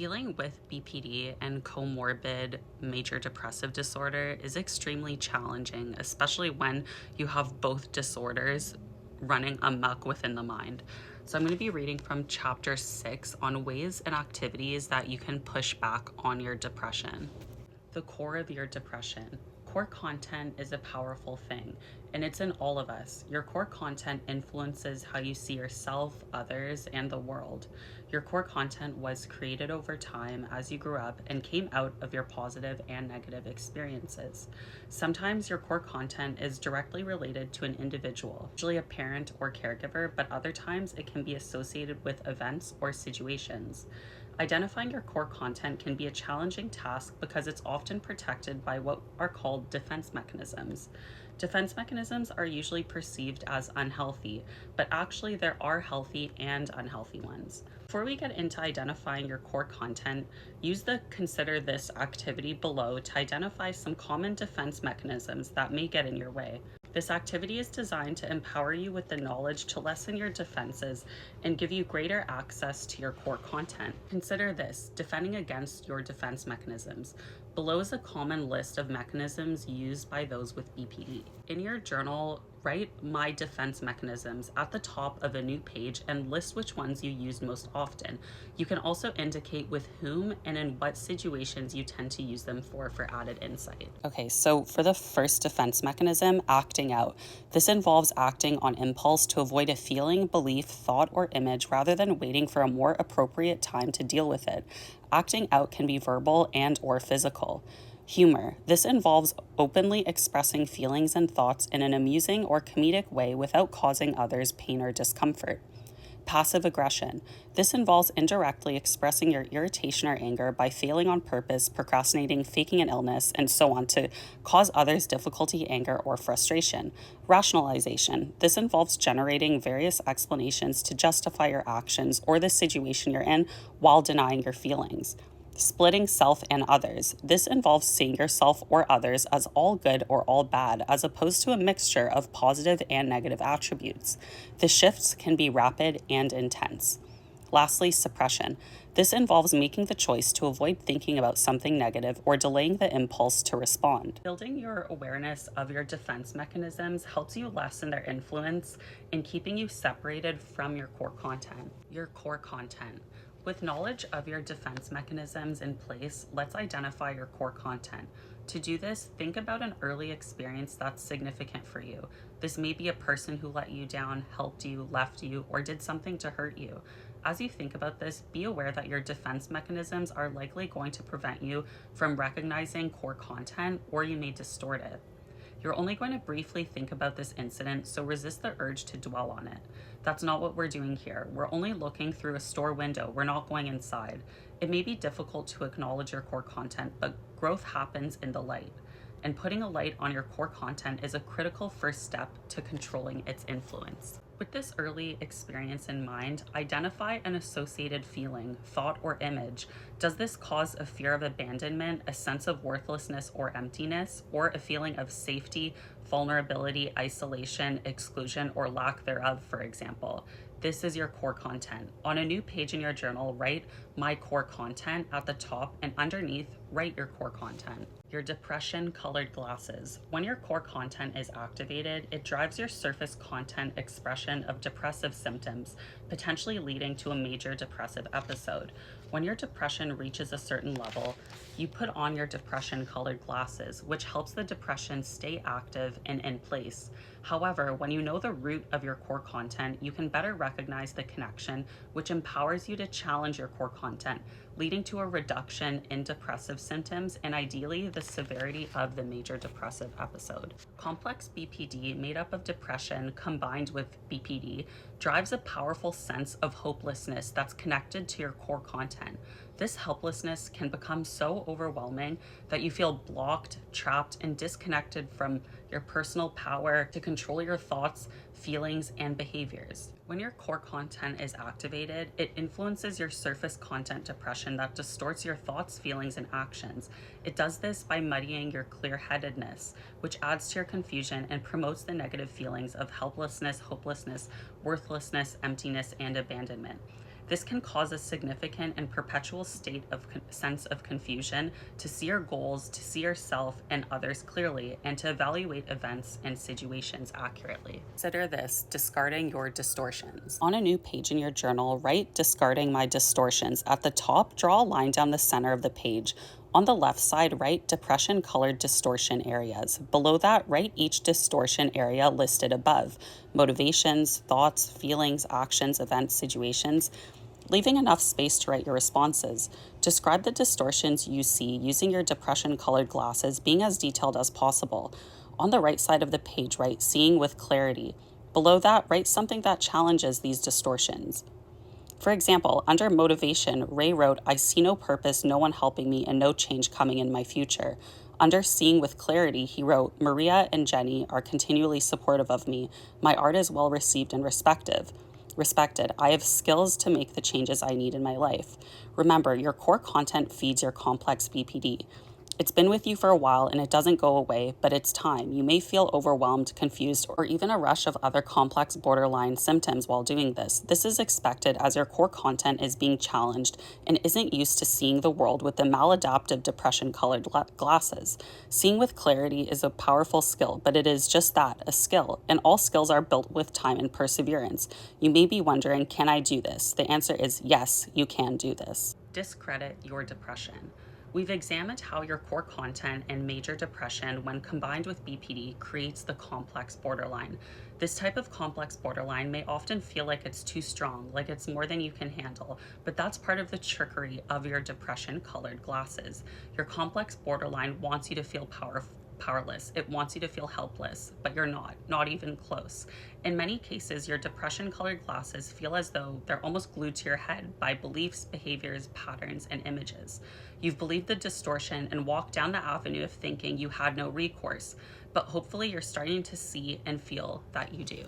Dealing with BPD and comorbid major depressive disorder is extremely challenging, especially when you have both disorders running amok within the mind. So I'm going to be reading from chapter 6 on ways and activities that you can push back on your depression. The core of your depression. Core content is a powerful thing, and it's in all of us. Your core content influences how you see yourself, others, and the world. Your core content was created over time as you grew up and came out of your positive and negative experiences. Sometimes your core content is directly related to an individual, usually a parent or caregiver, but other times it can be associated with events or situations. Identifying your core content can be a challenging task because it's often protected by what are called defense mechanisms. Defense mechanisms are usually perceived as unhealthy, but actually there are healthy and unhealthy ones. Before we get into identifying your core content, use the Consider This activity below to identify some common defense mechanisms that may get in your way. This activity is designed to empower you with the knowledge to lessen your defenses and give you greater access to your core content. Consider this: defending against your defense mechanisms. Below is a common list of mechanisms used by those with BPD. In your journal, write "My defense mechanisms" at the top of a new page and list which ones you use most often. You can also indicate with whom and in what situations you tend to use them for added insight. Okay, so for the first defense mechanism, acting out. This involves acting on impulse to avoid a feeling, belief, thought, or image rather than waiting for a more appropriate time to deal with it. Acting out can be verbal and or physical. Humor. This involves openly expressing feelings and thoughts in an amusing or comedic way without causing others pain or discomfort. Passive aggression. This involves indirectly expressing your irritation or anger by failing on purpose, procrastinating, faking an illness, and so on to cause others difficulty, anger, or frustration. Rationalization. This involves generating various explanations to justify your actions or the situation you're in while denying your feelings. Splitting self and others. This involves seeing yourself or others as all good or all bad, as opposed to a mixture of positive and negative attributes. The shifts can be rapid and intense. Lastly, suppression. This involves making the choice to avoid thinking about something negative or delaying the impulse to respond. Building your awareness of your defense mechanisms helps you lessen their influence in keeping you separated from your core content. Your core content. With knowledge of your defense mechanisms in place, let's identify your core content. To do this, think about an early experience that's significant for you. This may be a person who let you down, helped you, left you, or did something to hurt you. As you think about this, be aware that your defense mechanisms are likely going to prevent you from recognizing core content, or you may distort it. You're only going to briefly think about this incident, so resist the urge to dwell on it. That's not what we're doing here. We're only looking through a store window. We're not going inside. It may be difficult to acknowledge your core content, but growth happens in the light. And putting a light on your core content is a critical first step to controlling its influence. With this early experience in mind, identify an associated feeling, thought, or image. Does this cause a fear of abandonment, a sense of worthlessness or emptiness, or a feeling of safety, vulnerability, isolation, exclusion, or lack thereof, for example? This is your core content. On a new page in your journal, write "My core content" at the top, and underneath, write your core content. Your depression colored glasses. When your core content is activated, it drives your surface content expression of depressive symptoms, potentially leading to a major depressive episode. When your depression reaches a certain level, you put on your depression colored glasses, which helps the depression stay active and in place. However, when you know the root of your core content, you can better recognize the connection, which empowers you to challenge your core content, leading to a reduction in depressive symptoms and ideally the severity of the major depressive episode. Complex BPD, made up of depression combined with BPD, drives a powerful sense of hopelessness that's connected to your core content. This helplessness can become so overwhelming that you feel blocked, trapped, and disconnected from your personal power to control your thoughts, feelings, and behaviors. When your core content is activated, it influences your surface content depression that distorts your thoughts, feelings, and actions. It does this by muddying your clear-headedness, which adds to your confusion and promotes the negative feelings of helplessness, hopelessness, worthlessness, emptiness, and abandonment. This can cause a significant and perpetual state of sense of confusion to see your goals, to see yourself and others clearly, and to evaluate events and situations accurately. Consider this: discarding your distortions. On a new page in your journal, write "discarding my distortions." At the top, draw a line down the center of the page. On the left side, write depression-colored distortion areas. Below that, write each distortion area listed above: motivations, thoughts, feelings, actions, events, situations, leaving enough space to write your responses. Describe the distortions you see using your depression-colored glasses, being as detailed as possible. On the right side of the page, write "seeing with clarity." Below that, write something that challenges these distortions. For example, under motivation, Ray wrote, "I see no purpose, no one helping me, and no change coming in my future." Under seeing with clarity, he wrote, "Maria and Jenny are continually supportive of me. My art is well received and respected. I have skills to make the changes I need in my life." Remember, your core content feeds your complex BPD. It's been with you for a while and it doesn't go away, but it's time. You may feel overwhelmed, confused, or even a rush of other complex borderline symptoms while doing this. This is expected as your core content is being challenged and isn't used to seeing the world with the maladaptive depression-colored glasses. Seeing with clarity is a powerful skill, but it is just that, a skill, and all skills are built with time and perseverance. You may be wondering, can I do this? The answer is yes, you can do this. Discredit your depression. We've examined how your core content and major depression, when combined with BPD, creates the complex borderline. This type of complex borderline may often feel like it's too strong, like it's more than you can handle, but that's part of the trickery of your depression-colored glasses. Your complex borderline wants you to feel powerless. It wants you to feel helpless, but you're not even close. In many cases, your depression-colored glasses feel as though they're almost glued to your head by beliefs, behaviors, patterns, and images. You've believed the distortion and walked down the avenue of thinking you had no recourse, but hopefully you're starting to see and feel that you do.